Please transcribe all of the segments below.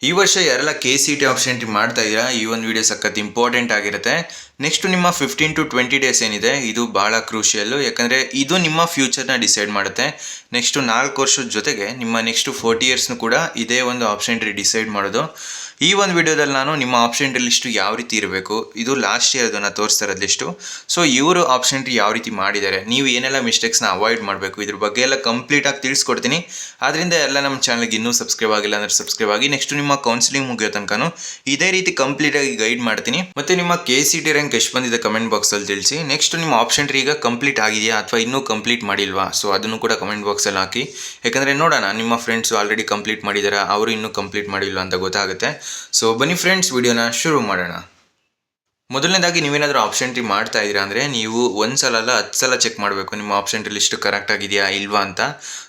ಈ ವರ್ಷ ಯಾರೆಲ್ಲ KCET ಆಪ್ಷನ್ ಎಂಟ್ರಿ ಮಾಡ್ತಾ ಇದ್ದೀರಾ, ಈ ಒಂದು ವಿಡಿಯೋ ಸಖತ್ ಇಂಪಾರ್ಟೆಂಟ್ ಆಗಿರುತ್ತೆ. ನೆಕ್ಸ್ಟ್ ನಿಮ್ಮ 15 to 20 ಡೇಸ್ ಏನಿದೆ ಇದು ಭಾಳ ಕ್ರೂಷಿಯಲ್ಲು, ಯಾಕಂದರೆ ಇದು ನಿಮ್ಮ ಫ್ಯೂಚರ್ನ ಡಿಸೈಡ್ ಮಾಡುತ್ತೆ. ನೆಕ್ಸ್ಟು 4 ವರ್ಷದ ಜೊತೆಗೆ ನಿಮ್ಮ ನೆಕ್ಸ್ಟು 40 ಇಯರ್ಸ್ನು ಕೂಡ ಇದೇ ಒಂದು ಆಪ್ಷನ್ ಎಂಟ್ರಿ ಡಿಸೈಡ್ ಮಾಡೋದು. ಈ ಒಂದು ವಿಡಿಯೋದಲ್ಲಿ ನಾನು ನಿಮ್ಮ ಆಪ್ಷನ್ ಎಂಟ್ರಿ ಲಿಸ್ಟು ಯಾವ ರೀತಿ ಇರಬೇಕು, ಇದು ಲಾಸ್ಟ್ ಇಯರ್ ಅದನ್ನು ತೋರಿಸ್ತಾ ಇರೋದು ಲಿಸ್ಟು. ಸೊ ಇವರು ಆಪ್ಷನ್ ಎಂಟ್ರಿ ಯಾವ ರೀತಿ ಮಾಡಿದ್ದಾರೆ, ನೀವು ಏನೆಲ್ಲ ಮಿಸ್ಟೇಕ್ಸ್ನ ಅವಾಯ್ಡ್ ಮಾಡಬೇಕು, ಇದ್ರ ಬಗ್ಗೆ ಎಲ್ಲ ಕಂಪ್ಲೀಟಾಗಿ ತಿಳಿಸ್ಕೊಡ್ತೀನಿ. ಆದ್ದರಿಂದ ಎಲ್ಲ ನಮ್ಮ ಚಾನಲ್ಗೆ ಇನ್ನೂ ಸಬ್ಸ್ಕ್ರೈಬ್ ಆಗಿಲ್ಲ ಅಂದರೆ ಸಬ್ಸ್ಕ್ರೈಬ್ ಆಗಿ. ನೆಕ್ಸ್ಟ್ ನಿಮ್ಮ ಕೌನ್ಸಿಲಿಂಗ್ ಮುಗಿಯೋ ತನಕನೂ ಇದೇ ರೀತಿ ಕಂಪ್ಲೀಟಾಗಿ ಗೈಡ್ ಮಾಡ್ತೀನಿ. ಮತ್ತು ನಿಮ್ಮ KCET ರ್ಯಾಂಕ್ ಎಷ್ಟು ಬಂದಿದೆ ಕಮೆಂಟ್ ಬಾಕ್ಸಲ್ಲಿ ತಿಳಿಸಿ. ನೆಕ್ಸ್ಟ್ ನಿಮ್ಮ ಆಪ್ಷನ್ ಎಂಟ್ರಿ ಈಗ ಕಂಪ್ಲೀಟ್ ಆಗಿದೆಯಾ ಅಥವಾ ಇನ್ನೂ ಕಂಪ್ಲೀಟ್ ಮಾಡಿಲ್ವಾ, ಸೊ ಅದನ್ನು ಕೂಡ ಕಮೆಂಟ್ ಬಾಕ್ಸಲ್ಲಿ ಹಾಕಿ. ಯಾಕಂದರೆ ನೋಡೋಣ ನಿಮ್ಮ ಫ್ರೆಂಡ್ಸು ಆಲ್ರೆಡಿ ಕಂಪ್ಲೀಟ್ ಮಾಡಿದ್ದಾರೆ, ಅವರು ಇನ್ನೂ ಕಂಪ್ಲೀಟ್ ಮಾಡಿಲ್ವಾ ಅಂತ ಗೊತ್ತಾಗುತ್ತೆ. ಸೊ ಬನ್ನಿ ಫ್ರೆಂಡ್ಸ್, ವಿಡಿಯೋನ ಶುರು ಮಾಡೋಣ. ಮೊದಲನೇದಾಗಿ ನೀವೇನಾದರೂ ಆಪ್ಷನ್ ಎಂಟ್ರಿ ಮಾಡ್ತಾ ಇದ್ದೀರಾ ಅಂದರೆ ನೀವು ಒಂದು ಸಲ ಅಲ್ಲ 10 ಸಲ ಚೆಕ್ ಮಾಡಬೇಕು ನಿಮ್ಮ ಆಪ್ಷನ್ ಎಂಟ್ರಿ ಲಿಸ್ಟು ಕರೆಕ್ಟ್ ಆಗಿದೆಯಾ ಇಲ್ವಾ ಅಂತ.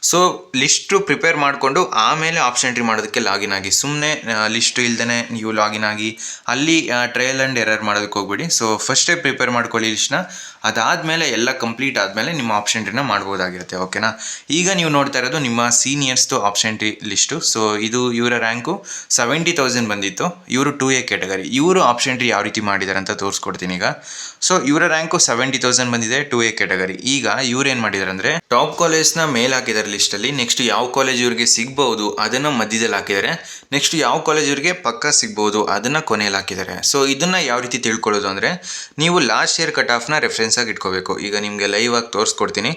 ಸೊ ಲಿಸ್ಟು ಪ್ರಿಪೇರ್ ಮಾಡಿಕೊಂಡು ಆಮೇಲೆ ಆಪ್ಷನ್ ಎಂಟ್ರಿ ಮಾಡೋದಕ್ಕೆ ಲಾಗಿನ್ ಆಗಿ. ಸುಮ್ಮನೆ ಲಿಸ್ಟು ಇಲ್ದೇ ನೀವು ಲಾಗಿನ್ ಆಗಿ ಅಲ್ಲಿ ಟ್ರಯಲ್ ಆ್ಯಂಡ್ ಎರರ್ ಮಾಡೋದಕ್ಕೆ ಹೋಗ್ಬೇಡಿ. ಸೊ ಫಸ್ಟೇ ಪ್ರಿಪೇರ್ ಮಾಡ್ಕೊಳ್ಳಿ ಲಿಸ್ಟ್ನ, ಅದಾದಮೇಲೆ ಎಲ್ಲ ಕಂಪ್ಲೀಟ್ ಆದಮೇಲೆ ನಿಮ್ಮ ಆಪ್ಷನ್ ಎಂಟ್ರಿನ ಮಾಡ್ಬೋದಾಗಿರುತ್ತೆ. ಓಕೆನಾ. ಈಗ ನೀವು ನೋಡ್ತಾ ಇರೋದು ನಿಮ್ಮ ಸೀನಿಯರ್ಸ್ದು ಆಪ್ಷನ್ ಎಂಟ್ರಿ ಲಿಸ್ಟು. ಸೊ ಇದು ಇವರ ರ್ಯಾಂಕು 70,000 ಬಂದಿತ್ತು. ಇವರು 2A ಕ್ಯಾಟಗರಿ. ಇವರು ಆಪ್ಷನ್ ಎಂಟ್ರಿ ಯಾವ ರೀತಿ ಮಾಡಿದ್ದಾರೆ ಅಂತ ತೋರಿಸ್ಕೊಡ್ತೀನಿ ಈಗ. ಸೊ ಇವರ ರ್ಯಾಂಕು 70,000 ಬಂದಿದೆ, 2A ಕ್ಯಾಟಗರಿ. ಈಗ ಇವ್ರು ಏನು ಮಾಡಿದ್ದಾರೆ ಅಂದರೆ ಟಾಪ್ ಕಾಲೇಜ್ನ ಮೇಲೆ ಹಾಕಿದ್ದಾರೆ ಲಿಸ್ಟಲ್ಲಿ. ನೆಕ್ಸ್ಟ್ ಯಾವ ಕಾಲೇಜ್ ಇವ್ರಿಗೆ ಸಿಗ್ಬಹುದು ಅದನ್ನು ಮಧ್ಯದಲ್ಲಿ ಹಾಕಿದ್ದಾರೆ. ನೆಕ್ಸ್ಟ್ ಯಾವ ಕಾಲೇಜ್ ಇವ್ರಿಗೆ ಪಕ್ಕ ಸಿಗ್ಬೋದು ಅದನ್ನು ಕೊನೆಯಲ್ಲಿ ಹಾಕಿದ್ದಾರೆ. ಸೊ ಇದನ್ನು ಯಾವ ರೀತಿ ತಿಳ್ಕೊಳ್ಳೋದು ಅಂದರೆ ನೀವು ಲಾಸ್ಟ್ ಇಯರ್ ಕಟ್ ಆಫ್ನ ರೆಫರೆನ್ಸ್ ಆಗಿ ಇಟ್ಕೋಬೇಕು. ಈಗ ನಿಮಗೆ ಲೈವ್ ಆಗಿ ತೋರಿಸ್ಕೊಡ್ತೀನಿ.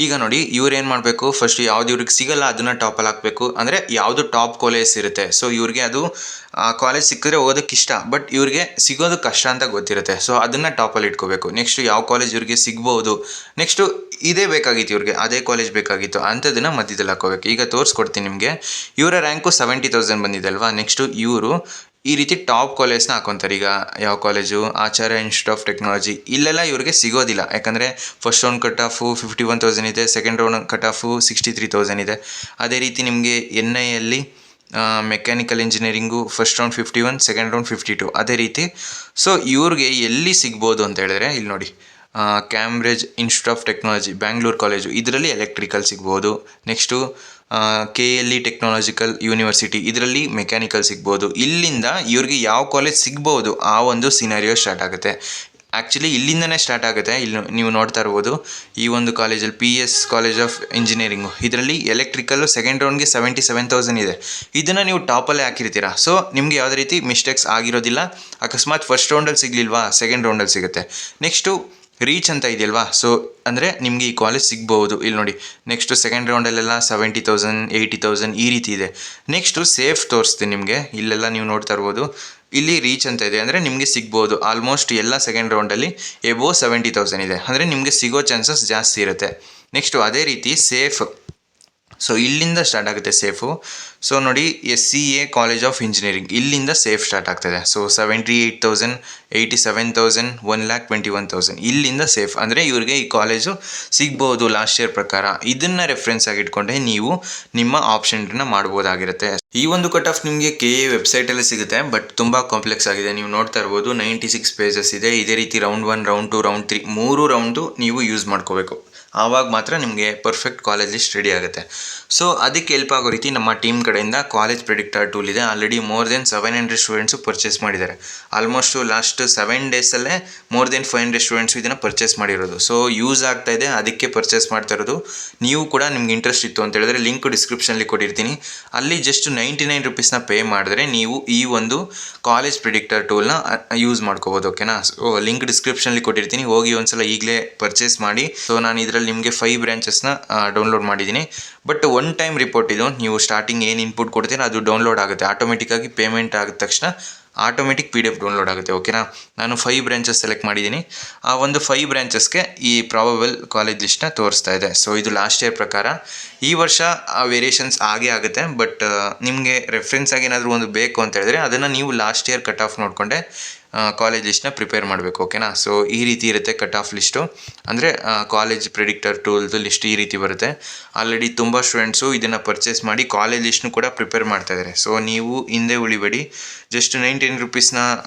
ಈಗ ನೋಡಿ ಇವ್ರು ಏನು ಮಾಡಬೇಕು, ಫಸ್ಟ್ ಯಾವ್ದು ಇವ್ರಿಗೆ ಸಿಗಲ್ಲ ಅದನ್ನು ಟಾಪಲ್ಲಿ ಹಾಕಬೇಕು. ಅಂದರೆ ಯಾವುದು ಟಾಪ್ ಕಾಲೇಜ್ ಇರುತ್ತೆ, ಸೊ ಇವ್ರಿಗೆ ಅದು ಕಾಲೇಜ್ ಸಿಕ್ಕಿದ್ರೆ ಓದೋಕ್ಕೆ ಇಷ್ಟ, ಬಟ್ ಇವ್ರಿಗೆ ಸಿಗೋದು ಕಷ್ಟ ಅಂತ ಗೊತ್ತಿರುತ್ತೆ. ಸೊ ಅದನ್ನು ಟಾಪಲ್ಲಿ ಇಟ್ಕೋಬೇಕು. ನೆಕ್ಸ್ಟ್ ಯಾವ ಕಾಲೇಜ್ ಇವ್ರಿಗೆ ಸಿಗ್ಬೋದು, ನೆಕ್ಸ್ಟು ಇದೇ ಬೇಕಾಗಿತ್ತು ಇವ್ರಿಗೆ, ಅದೇ ಕಾಲೇಜ್ ಬೇಕಾಗಿತ್ತು ಅಂಥದ್ದನ್ನು ಮಧ್ಯದಲ್ಲಿ ಹಾಕೋಬೇಕು. ಈಗ ತೋರಿಸ್ಕೊಡ್ತೀನಿ ನಿಮಗೆ. ಇವರ ರ್ಯಾಂಕು 70,000 ಬಂದಿದೆ ಅಲ್ವಾ. ನೆಕ್ಸ್ಟು ಇವರು ಈ ರೀತಿ ಟಾಪ್ ಕಾಲೇಜ್ನ ಹಾಕೊತಾರೆ. ಈಗ ಯಾವ college, Acharya institute of technology, ಇಲ್ಲೆಲ್ಲ ಇವ್ರಿಗೆ ಸಿಗೋದಿಲ್ಲ. ಯಾಕಂದರೆ ಫಸ್ಟ್ ರೌಂಡ್ ಕಟ್ ಆಫು 51,000 ಇದೆ, ಸೆಕೆಂಡ್ ರೌಂಡ್ ಕಟ್ ಆಫು 63,000 ಇದೆ. ಅದೇ ರೀತಿ ನಿಮಗೆ NIಯಲ್ಲಿ mechanical engineering first round 51, second round 52 ಅದೇ ರೀತಿ. ಸೊ ಇವ್ರಿಗೆ ಎಲ್ಲಿ ಸಿಗ್ಬೋದು ಅಂತ ಹೇಳಿದ್ರೆ ಇಲ್ಲಿ ನೋಡಿ, Cambridge institute of technology Bangalore college, ಇದರಲ್ಲಿ ಎಲೆಕ್ಟ್ರಿಕಲ್ ಸಿಗ್ಬೋದು. ನೆಕ್ಸ್ಟು KLE ಟೆಕ್ನಾಲಜಿಕಲ್ ಯೂನಿವರ್ಸಿಟಿ, ಇದರಲ್ಲಿ ಮೆಕ್ಯಾನಿಕಲ್ ಸಿಗ್ಬೋದು. ಇಲ್ಲಿಂದ ಇವ್ರಿಗೆ ಯಾವ ಕಾಲೇಜ್ ಸಿಗ್ಬೋದು ಆ ಒಂದು ಸಿನಾರಿಯೋ ಸ್ಟಾರ್ಟ್ ಆಗುತ್ತೆ. ಆ್ಯಕ್ಚುಲಿ ಇಲ್ಲಿಂದನೇ ಸ್ಟಾರ್ಟ್ ಆಗುತ್ತೆ. ಇಲ್ಲಿ ನೀವು ನೋಡ್ತಾ ಇರ್ಬೋದು ಈ ಒಂದು ಕಾಲೇಜಲ್ಲಿ PS ಕಾಲೇಜ್ ಆಫ್ ಇಂಜಿನಿಯರಿಂಗು, ಇದರಲ್ಲಿ ಎಲೆಕ್ಟ್ರಿಕಲ್ಲು ಸೆಕೆಂಡ್ ರೌಂಡ್ಗೆ 77,000 ಇದೆ. ಇದನ್ನು ನೀವು ಟಾಪಲ್ಲೇ ಹಾಕಿರ್ತೀರಾ. ಸೊ ನಿಮಗೆ ಯಾವುದೇ ರೀತಿ ಮಿಸ್ಟೇಕ್ಸ್ ಆಗಿರೋದಿಲ್ಲ. ಅಕಸ್ಮಾತ್ ಫಸ್ಟ್ ರೌಂಡಲ್ಲಿ ಸಿಗಲಿಲ್ವಾ, ಸೆಕೆಂಡ್ ರೌಂಡಲ್ಲಿ ಸಿಗುತ್ತೆ. ನೆಕ್ಸ್ಟು ರೀಚ್ ಅಂತ ಇದೆಯಲ್ವಾ, ಸೊ ಅಂದರೆ ನಿಮಗೆ ಈ ಕಾಲೇಜ್ ಸಿಗ್ಬೋದು. ಇಲ್ಲಿ ನೋಡಿ ನೆಕ್ಸ್ಟು ಸೆಕೆಂಡ್ ರೌಂಡಲ್ಲೆಲ್ಲ 70,000, 80,000 ಈ ರೀತಿ ಇದೆ. ನೆಕ್ಸ್ಟು ಸೇಫ್ ತೋರಿಸ್ತೀನಿ ನಿಮಗೆ. ಇಲ್ಲೆಲ್ಲ ನೀವು ನೋಡ್ತಾ ಇರ್ಬೋದು ಇಲ್ಲಿ ರೀಚ್ ಅಂತ ಇದೆ, ಅಂದರೆ ನಿಮಗೆ ಸಿಗ್ಬೋದು. ಆಲ್ಮೋಸ್ಟ್ ಎಲ್ಲ ಸೆಕೆಂಡ್ ರೌಂಡಲ್ಲಿ ಎಬೋ 70,000 ಇದೆ, ಅಂದರೆ ನಿಮಗೆ ಸಿಗೋ ಚಾನ್ಸಸ್ ಜಾಸ್ತಿ ಇರುತ್ತೆ. ನೆಕ್ಸ್ಟು ಅದೇ ರೀತಿ ಸೇಫ್, ಸೊ ಇಲ್ಲಿಂದ ಸ್ಟಾರ್ಟ್ ಆಗುತ್ತೆ ಸೇಫು. ಸೊ ನೋಡಿ SCA ಕಾಲೇಜ್ ಆಫ್ ಇಂಜಿನಿಯರಿಂಗ್, ಇಲ್ಲಿಂದ ಸೇಫ್ ಸ್ಟಾರ್ಟ್ ಆಗ್ತದೆ. ಸೊ 78,000, 87,000, 1,21,000 ಇಲ್ಲಿಂದ ಸೇಫ್, ಅಂದರೆ ಇವ್ರಿಗೆ ಈ ಕಾಲೇಜು ಸಿಗ್ಬೋದು ಲಾಸ್ಟ್ ಇಯರ್ ಪ್ರಕಾರ. ಇದನ್ನು ರೆಫರೆನ್ಸ್ ಆಗಿ ಇಟ್ಕೊಂಡೆ ನೀವು ನಿಮ್ಮ ಆಪ್ಷನ್ನ ಮಾಡ್ಬೋದಾಗಿರುತ್ತೆ. ಈ ಒಂದು ಕಟ್ ಆಫ್ ನಿಮಗೆ KA ವೆಬ್ಸೈಟಲ್ಲಿ ಸಿಗುತ್ತೆ, ಬಟ್ ತುಂಬ ಕಾಂಪ್ಲೆಕ್ಸ್ ಆಗಿದೆ. ನೀವು ನೋಡ್ತಾ ಇರ್ಬೋದು 96 ಪೇಜಸ್ ಇದೆ. ಇದೇ ರೀತಿ ರೌಂಡ್ 1, ರೌಂಡ್ 2, ರೌಂಡ್ 3 3 ರೌಂಡು ನೀವು ಯೂಸ್ ಮಾಡ್ಕೋಬೇಕು. ಆವಾಗ ಮಾತ್ರ ನಿಮಗೆ ಪರ್ಫೆಕ್ಟ್ ಕಾಲೇಜ್ ಲಿಸ್ಟ್ ರೆಡಿ ಆಗುತ್ತೆ. ಸೊ ಅದಕ್ಕೆ ಹೆಲ್ಪ್ ಆಗೋ ರೀತಿ ನಮ್ಮ ಟೀಮ್ ಕಡೆಯಿಂದ ಕಾಲೇಜ್ ಪ್ರೆಡಿಕ್ಟರ್ ಟೂಲ್ ಇದೆ. Already more than 700 students purchase ಮಾಡಿದ್ದಾರೆ. ಆಲ್ಮೋಸ್ಟು ಲಾಸ್ಟ್ 7 ಡೇಸಲ್ಲೇ ಮೋರ್ ದೆನ್ 500 ಸ್ಟೂಡೆಂಟ್ಸು ಇದನ್ನು ಪರ್ಚೇಸ್ ಮಾಡಿರೋದು. ಸೊ ಯೂಸ್ ಆಗ್ತಾ ಇದೆ, ಅದಕ್ಕೆ ಪರ್ಚೇಸ್ ಮಾಡ್ತಾ ಇರೋದು. ನೀವು ಕೂಡ ನಿಮ್ಗೆ ಇಂಟ್ರೆಸ್ಟ್ ಇತ್ತು ಅಂತ ಹೇಳಿದ್ರೆ ಲಿಂಕ್ ಡಿಸ್ಕ್ರಿಪ್ಷನಲ್ಲಿ ಕೊಟ್ಟಿರ್ತೀನಿ. ಅಲ್ಲಿ ಜಸ್ಟ್ 99 ರುಪೀಸ್ನ ಪೇ ಮಾಡಿದ್ರೆ ನೀವು ಈ ಒಂದು ಕಾಲೇಜ್ ಪ್ರೆಡಿಕ್ಟರ್ ಟೂಲ್ನ ಯೂಸ್ ಮಾಡ್ಕೋಬೋದು. ಓಕೆನಾ. ಸೊ ಲಿಂಕ್ ಡಿಸ್ಕ್ರಿಪ್ಷನಲ್ಲಿ ಕೊಟ್ಟಿರ್ತೀನಿ, ಹೋಗಿ ಒಂದ್ಸಲ ಈಗಲೇ ಪರ್ಚೇಸ್ ಮಾಡಿ. ಸೊ ನಾನು ಇದರಲ್ಲಿ ನಿಮಗೆ 5 ಬ್ರ್ಯಾಂಚಸ್ನ ಡೌನ್ಲೋಡ್ ಮಾಡಿದ್ದೀನಿ. ಬಟ್ ಒನ್ ಟೈಮ್ ರಿಪೋರ್ಟ್ ಇದು. ನೀವು ಸ್ಟಾರ್ಟಿಂಗ್ ಏನು ಇನ್ಪುಟ್ ಕೊಡ್ತೀರ ಅದು ಡೌನ್ಲೋಡ್ ಆಗುತ್ತೆ ಆಟೋಮೆಟಿಕ್ಕಾಗಿ. ಪೇಮೆಂಟ್ ಆಗಿದ ತಕ್ಷಣ ಆಟೋಮೆಟಿಕ್ PDF ಡೌನ್ಲೋಡ್ ಆಗುತ್ತೆ. ಓಕೆನಾ. ನಾನು 5 ಬ್ರ್ಯಾಂಚಸ್ ಸೆಲೆಕ್ಟ್ ಮಾಡಿದ್ದೀನಿ. ಆ ಒಂದು 5 ಬ್ರ್ಯಾಂಚಸ್ಗೆ ಈ ಪ್ರಾಬಬಲ್ ಕಾಲೇಜ್ ಲಿಸ್ಟ್ನ ತೋರಿಸ್ತಾ ಇದೆ. ಸೊ ಇದು ಲಾಸ್ಟ್ ಇಯರ್ ಪ್ರಕಾರ. ಈ ವರ್ಷ ವೇರಿಯೇಷನ್ಸ್ ಆಗೇ ಆಗುತ್ತೆ, ಬಟ್ ನಿಮಗೆ ರೆಫರೆನ್ಸ್ ಆಗಿ ಏನಾದರೂ ಒಂದು ಬೇಕು ಅಂತ ಹೇಳಿದ್ರೆ ಅದನ್ನು ನೀವು ಲಾಸ್ಟ್ ಇಯರ್ ಕಟ್ ಆಫ್ ನೋಡಿಕೊಂಡೆ ಕಾಲೇಜ್ ಲಿಸ್ಟ್ನ ಪ್ರಿಪೇರ್ ಮಾಡಬೇಕು. ಓಕೆನಾ. ಸೊ ಈ ರೀತಿ ಇರುತ್ತೆ ಕಟ್ ಆಫ್ ಲಿಸ್ಟು, ಅಂದರೆ ಕಾಲೇಜ್ ಪ್ರಿಡಿಕ್ಟರ್ ಟೂಲ್ದು ಲಿಸ್ಟ್ ಈ ರೀತಿ ಬರುತ್ತೆ. ಆಲ್ರೆಡಿ ತುಂಬ ಸ್ಟೂಡೆಂಟ್ಸು ಇದನ್ನು ಪರ್ಚೇಸ್ ಮಾಡಿ ಕಾಲೇಜ್ ಲಿಸ್ಟ್ನು ಕೂಡ ಪ್ರಿಪೇರ್ ಮಾಡ್ತಾಯಿದ್ದಾರೆ. ಸೊ ನೀವು ಹಿಂದೆ ಉಳಿಬೇಡಿ, ಜಸ್ಟ್ 99 ರುಪೀಸ್ನ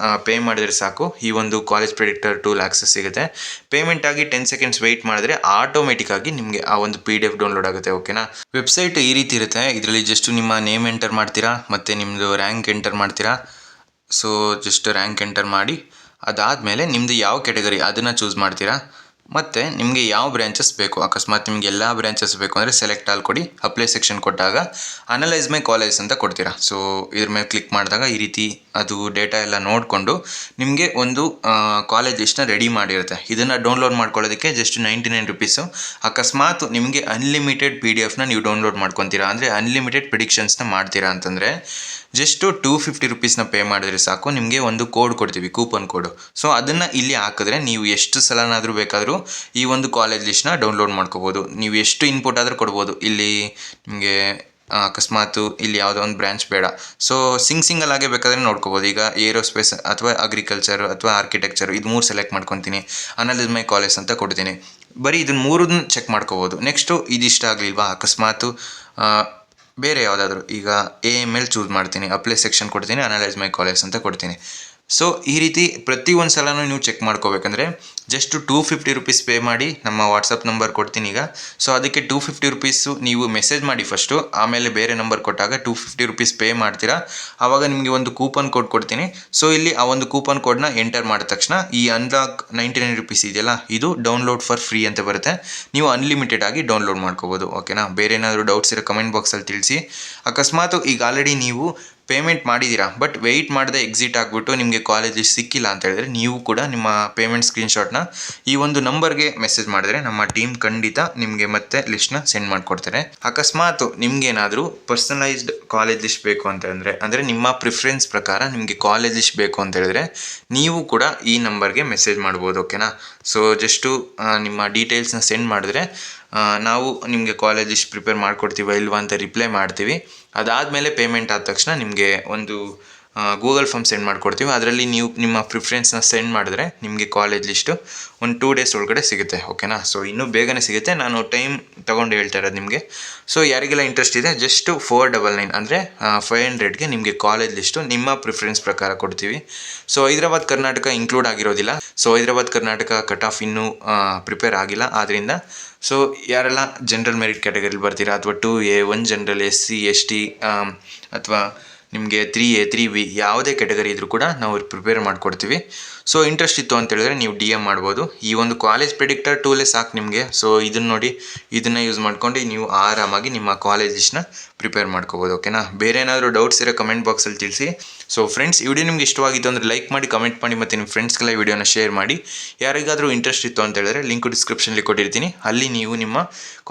ಪೇ ಮಾಡಿದರೆ ಸಾಕು, ಈ ಒಂದು ಕಾಲೇಜ್ ಪ್ರಿಡಿಕ್ಟರ್ ಟೂಲ್ ಆಕ್ಸೆಸ್ ಸಿಗುತ್ತೆ. ಪೇಮೆಂಟ್ ಆಗಿ 10 ಸೆಕೆಂಡ್ಸ್ ವೆಯ್ಟ್ ಮಾಡಿದ್ರೆ ಆಟೋಮೆಟಿಕ್ ಆಗಿ ನಿಮಗೆ ಆ ಒಂದು PDF ಡೌನ್ಲೋಡ್ ಆಗುತ್ತೆ. ಓಕೆನಾ. ವೆಬ್ಸೈಟ್ ಈ ರೀತಿ ಇರುತ್ತೆ. ಇದರಲ್ಲಿ ಜಸ್ಟ್ ನಿಮ್ಮ ನೇಮ್ ಎಂಟರ್ ಮಾಡ್ತೀರಾ ಮತ್ತು ನಿಮ್ಮದು ರ್ಯಾಂಕ್ ಎಂಟರ್ ಮಾಡ್ತೀರಾ. ಸೊ ಜಸ್ಟ್ ರ್ಯಾಂಕ್ ಎಂಟರ್ ಮಾಡಿ ಅದಾದಮೇಲೆ ನಿಮ್ಮದು ಯಾವ ಕೆಟಗರಿ ಅದನ್ನು ಚೂಸ್ ಮಾಡ್ತೀರಾ. ಮತ್ತು ನಿಮಗೆ ಯಾವ ಬ್ರ್ಯಾಂಚಸ್ ಬೇಕು, ಅಕಸ್ಮಾತ್ ನಿಮಗೆ ಎಲ್ಲ ಬ್ರ್ಯಾಂಚಸ್ ಬೇಕು ಅಂದರೆ ಸೆಲೆಕ್ಟ್ ಆಲ್ ಕೊಡಿ. ಅಪ್ಲೈ ಸೆಕ್ಷನ್ ಕೊಟ್ಟಾಗ ಅನಲೈಸ್ ಮೈ ಕಾಲೇಜ್ ಅಂತ ಕೊಡ್ತೀರಾ. ಸೊ ಇದ್ರ ಮೇಲೆ ಕ್ಲಿಕ್ ಮಾಡಿದಾಗ ಈ ರೀತಿ ಅದು ಡೇಟಾ ಎಲ್ಲ ನೋಡಿಕೊಂಡು ನಿಮಗೆ ಒಂದು ಕಾಲೇಜ್ ಲಿಸ್ಟ್ನ ರೆಡಿ ಮಾಡಿರುತ್ತೆ. ಇದನ್ನು ಡೌನ್ಲೋಡ್ ಮಾಡ್ಕೊಳ್ಳೋದಕ್ಕೆ ಜಸ್ಟ್ 99 ರುಪೀಸು. ಅಕಸ್ಮಾತ್ ನಿಮಗೆ ಅನ್ಲಿಮಿಟೆಡ್ PDFನ ನೀವು ಡೌನ್ಲೋಡ್ ಮಾಡ್ಕೊತೀರಾ, ಅಂದರೆ ಅನ್ಲಿಮಿಟೆಡ್ ಪ್ರಿಡಿಕ್ಷನ್ಸ್ನ ಮಾಡ್ತೀರಾ ಅಂತಂದರೆ ಜಸ್ಟು 250 ರುಪೀಸ್ನ ಪೇ ಮಾಡಿದ್ರೆ ಸಾಕು, ನಿಮಗೆ ಒಂದು ಕೋಡ್ ಕೊಡ್ತೀವಿ, ಕೂಪನ್ ಕೋಡು. ಸೊ ಅದನ್ನು ಇಲ್ಲಿ ಹಾಕಿದ್ರೆ ನೀವು ಎಷ್ಟು ಸಲನಾದರೂ ಬೇಕಾದರೂ ಈ ಒಂದು ಕಾಲೇಜ್ ಲಿಸ್ಟ್ನ ಡೌನ್ಲೋಡ್ ಮಾಡ್ಕೋಬೋದು. ನೀವು ಎಷ್ಟು ಇನ್ಪುಟ್ ಆದರೂ ಕೊಡ್ಬೋದು. ಇಲ್ಲಿ ನಿಮಗೆ ಅಕಸ್ಮಾತು ಇಲ್ಲಿ ಯಾವುದೋ ಒಂದು ಬ್ರ್ಯಾಂಚ್ ಬೇಡ, ಸೊ ಸಿಂಗಲ್ ಆಗೇ ಬೇಕಾದರೆ ನೋಡ್ಕೋಬೋದು. ಈಗ ಏರೋಸ್ಪೇಸ್ ಅಥವಾ ಅಗ್ರಿಕಲ್ಚರ್ ಅಥವಾ ಆರ್ಕಿಟೆಕ್ಚರ್ ಇದು 3 ಸೆಲೆಕ್ಟ್ ಮಾಡ್ಕೊತೀನಿ, ಅನಲೈಸ್ ಮೈ ಕಾಲೇಜ್ ಅಂತ ಕೊಡ್ತೀನಿ. ಬರೀ ಇದನ್ನು 3 ಚೆಕ್ ಮಾಡ್ಕೋಬೋದು. ನೆಕ್ಸ್ಟು ಇದಿಷ್ಟ ಆಗಲಿಲ್ವಾ, ಅಕಸ್ಮಾತು ಬೇರೆ ಯಾವುದಾದ್ರೂ ಈಗ AML ಚೂಸ್ ಮಾಡ್ತೀನಿ, ಅಪ್ಲೈ ಸೆಕ್ಷನ್ ಕೊಡ್ತೀನಿ, ಅನಲೈಸ್ ಮೈ ಕಾಲೇಜ್ ಅಂತ ಕೊಡ್ತೀನಿ. ಸೊ ಈ ರೀತಿ ಪ್ರತಿಯೊಂದು ಸಲನೂ ನೀವು ಚೆಕ್ ಮಾಡ್ಕೋಬೇಕಂದ್ರೆ ಜಸ್ಟ್ 250 ರುಪೀಸ್ ಪೇ ಮಾಡಿ. ನಮ್ಮ ವಾಟ್ಸಪ್ ನಂಬರ್ ಕೊಡ್ತೀನಿ ಈಗ. ಸೊ ಅದಕ್ಕೆ 250 ರುಪೀಸು ನೀವು ಮೆಸೇಜ್ ಮಾಡಿ ಫಸ್ಟು, ಆಮೇಲೆ ಬೇರೆ ನಂಬರ್ ಕೊಟ್ಟಾಗ 250 ರುಪೀಸ್ ಪೇ ಮಾಡ್ತೀರಾ. ಆವಾಗ ನಿಮಗೆ ಒಂದು ಕೂಪನ್ ಕೋಡ್ ಕೊಡ್ತೀನಿ. ಸೊ ಇಲ್ಲಿ ಆ ಒಂದು ಕೂಪನ್ ಕೋಡ್ನ ಎಂಟರ್ ಮಾಡಿದ ತಕ್ಷಣ ಈ ಅನ್ಲಾಕ್ 99 ರುಪೀಸ್ ಇದೆಯಲ್ಲ, ಇದು ಡೌನ್ಲೋಡ್ ಫಾರ್ ಫ್ರೀ ಅಂತ ಬರುತ್ತೆ. ನೀವು ಅನ್ಲಿಮಿಟೆಡ್ ಆಗಿ ಡೌನ್ಲೋಡ್ ಮಾಡ್ಕೋಬೋದು. ಓಕೆನಾ. ಬೇರೆ ಏನಾದರೂ ಡೌಟ್ಸ್ ಇರೋ ಕಮೆಂಟ್ ಬಾಕ್ಸಲ್ಲಿ ತಿಳಿಸಿ. ಅಕಸ್ಮಾತ್ ಈಗ ಆಲ್ರೆಡಿ ನೀವು ಪೇಮೆಂಟ್ ಮಾಡಿದ್ದೀರಾ ಬಟ್ ವೆಯ್ಟ್ ಮಾಡದೆ ಎಕ್ಸಿಟ್ ಆಗಿಬಿಟ್ಟು ನಿಮಗೆ ಕಾಲೇಜ್ ಸಿಕ್ಕಿಲ್ಲ ಅಂತ ಹೇಳಿದ್ರೆ, ನೀವು ಕೂಡ ನಿಮ್ಮ ಪೇಮೆಂಟ್ ಸ್ಕ್ರೀನ್ಶಾಟ್ನ ಈ ಒಂದು ನಂಬರ್ಗೆ ಮೆಸೇಜ್ ಮಾಡಿದ್ರೆ ನಮ್ಮ ಟೀಮ್ ಖಂಡಿತ ನಿಮಗೆ ಮತ್ತೆ ಲಿಸ್ಟ್ನ ಸೆಂಡ್ ಮಾಡಿಕೊಡ್ತಾರೆ. ಅಕಸ್ಮಾತ್ ನಿಮ್ಗೇನಾದರೂ ಪರ್ಸನಲೈಸ್ಡ್ ಕಾಲೇಜ್ ಲಿಸ್ಟ್ ಬೇಕು ಅಂತ ಅಂದರೆ ನಿಮ್ಮ ಪ್ರಿಫರೆನ್ಸ್ ಪ್ರಕಾರ ನಿಮಗೆ ಕಾಲೇಜ್ ಲಿಸ್ಟ್ ಬೇಕು ಅಂತ ಹೇಳಿದ್ರೆ ನೀವು ಕೂಡ ಈ ನಂಬರ್ಗೆ ಮೆಸೇಜ್ ಮಾಡ್ಬೋದು. ಓಕೆನಾ. ಸೊ ಜಸ್ಟು ನಿಮ್ಮ ಡೀಟೇಲ್ಸ್ನ ಸೆಂಡ್ ಮಾಡಿದ್ರೆ ನಾವು ನಿಮಗೆ ಕಾಲೇಜ್ ಲಿಸ್ಟ್ ಪ್ರಿಪೇರ್ ಮಾಡಿಕೊಡ್ತೀವ ಇಲ್ವಾ ಅಂತ ರಿಪ್ಲೈ ಮಾಡ್ತೀವಿ. ಅದಾದಮೇಲೆ ಪೇಮೆಂಟ್ ಆದ ತಕ್ಷಣ ನಿಮಗೆ ಒಂದು ಗೂಗಲ್ ಫಾರ್ಮ್ ಸೆಂಡ್ ಮಾಡಿಕೊಡ್ತೀವಿ. ಅದರಲ್ಲಿ ನೀವು ನಿಮ್ಮ ಪ್ರಿಫರೆನ್ಸ್ನ ಸೆಂಡ್ ಮಾಡಿದ್ರೆ ನಿಮಗೆ ಕಾಲೇಜ್ ಲಿಸ್ಟು ಒಂದು 2 ಡೇಸ್ ಒಳಗಡೆ ಸಿಗುತ್ತೆ. ಓಕೆನಾ. ಸೊ ಇನ್ನೂ ಬೇಗನೆ ಸಿಗುತ್ತೆ, ನಾನು ಟೈಮ್ ತೊಗೊಂಡು ಹೇಳ್ತಾ ಇರೋದು ನಿಮಗೆ. ಸೊ ಯಾರಿಗೆಲ್ಲ ಇಂಟ್ರೆಸ್ಟ್ ಇದೆ ಜಸ್ಟ್ 499 ಅಂದರೆ 500ಗೆ ನಿಮಗೆ ಕಾಲೇಜ್ ಲಿಸ್ಟು ನಿಮ್ಮ ಪ್ರಿಫರೆನ್ಸ್ ಪ್ರಕಾರ ಕೊಡ್ತೀವಿ. ಸೊ ಹೈದರಾಬಾದ್ ಕರ್ನಾಟಕ ಇನ್ಕ್ಲೂಡ್ ಆಗಿರೋದಿಲ್ಲ. So Hyderabad Karnataka cut off ಇನ್ನೂ ಪ್ರಿಪೇರ್ ಆಗಿಲ್ಲ. ಆದ್ದರಿಂದ ಸೊ ಯಾರೆಲ್ಲ ಜನರಲ್ ಮೆರಿಟ್ ಕ್ಯಾಟಗರಿಲಿ ಬರ್ತೀರಾ ಅಥವಾ 2A 1 ಜನರಲ್ SC ST ಅಥವಾ ನಿಮಗೆ 3A 3B ಯಾವುದೇ ಕ್ಯಾಟಗರಿ ಇದ್ದರೂ ಕೂಡ ನಾವು ಪ್ರಿಪೇರ್ ಮಾಡಿಕೊಡ್ತೀವಿ. ಸೊ ಇಂಟ್ರೆಸ್ಟ್ ಇತ್ತು ಅಂತ ಹೇಳಿದ್ರೆ ನೀವು DM ಮಾಡ್ಬೋದು. ಈ ಒಂದು ಕಾಲೇಜ್ ಪ್ರಿಡಿಕ್ಟರ್ ಟೂಲೇ ಸಾಕು ನಿಮಗೆ. ಸೊ ಇದನ್ನು ನೋಡಿ, ಇದನ್ನು ಯೂಸ್ ಮಾಡ್ಕೊಂಡು ನೀವು ಆರಾಮಾಗಿ ನಿಮ್ಮ ಕಾಲೇಜ್ ಲಿಸ್ಟ್ನ ಪ್ರಿಪೇರ್ ಮಾಡ್ಕೋಬೋದು. ಓಕೆನಾ. ಬೇರೆ ಏನಾದರೂ ಡೌಟ್ಸ್ ಇರೋ ಕಮೆಂಟ್ ಬಾಕ್ಸಲ್ಲಿ ತಿಳಿಸಿ. ಸೊ ಫ್ರೆಂಡ್ಸ್, ಈ ವಿಡಿಯೋ ನಿಮ್ಗೆ ಇಷ್ಟವಾಗಿತ್ತು ಅಂದರೆ ಲೈಕ್ ಮಾಡಿ, ಕಮೆಂಟ್ ಮಾಡಿ ಮತ್ತು ನಿಮ್ಮ ಫ್ರೆಂಡ್ಸ್ಗೆಲ್ಲ ವಿಡಿಯೋನ ಶೇರ್ ಮಾಡಿ. ಯಾರಿಗಾದರೂ ಇಂಟ್ರೆಸ್ಟ್ ಇತ್ತು ಅಂತ ಹೇಳಿದ್ರೆ ಲಿಂಕು ಡಿಸ್ಕ್ರಿಪ್ಷನಲ್ಲಿ ಕೊಟ್ಟಿರ್ತೀನಿ, ಅಲ್ಲಿ ನೀವು ನಿಮ್ಮ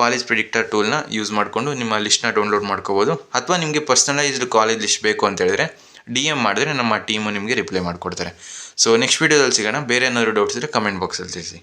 ಕಾಲೇಜ್ ಪ್ರಿಡಿಕ್ಟರ್ ಟೂಲ್ನ ಯೂಸ್ ಮಾಡಿಕೊಂಡು ನಿಮ್ಮ ಲಿಸ್ಟ್ನ ಡೌನ್ಲೋಡ್ ಮಾಡ್ಕೋಬೋದು. ಅಥವಾ ನಿಮಗೆ ಪರ್ಸನಲೈಸ್ಡ್ ಕಾಲೇಜ್ ಲಿಸ್ಟ್ ಬೇಕು ಅಂತ ಹೇಳಿದ್ರೆ DM ಮಾಡಿದ್ರೆ ನಮ್ಮ ಟೀಮು ನಿಮಗೆ ರಿಪ್ಲೈ ಮಾಡಿಕೊಡ್ತಾರೆ. ಸೊ ನೆಕ್ಸ್ಟ್ ವೀಡಿಯೋದಲ್ಲಿ ಸಿಗೋಣ. ಬೇರೆ ಏನಾದರೂ ಡೌಟ್ಸ್ ಇದ್ದರೆ ಕಮೆಂಟ್ ಬಾಕ್ಸಲ್ಲಿ ತಿಳಿಸಿ.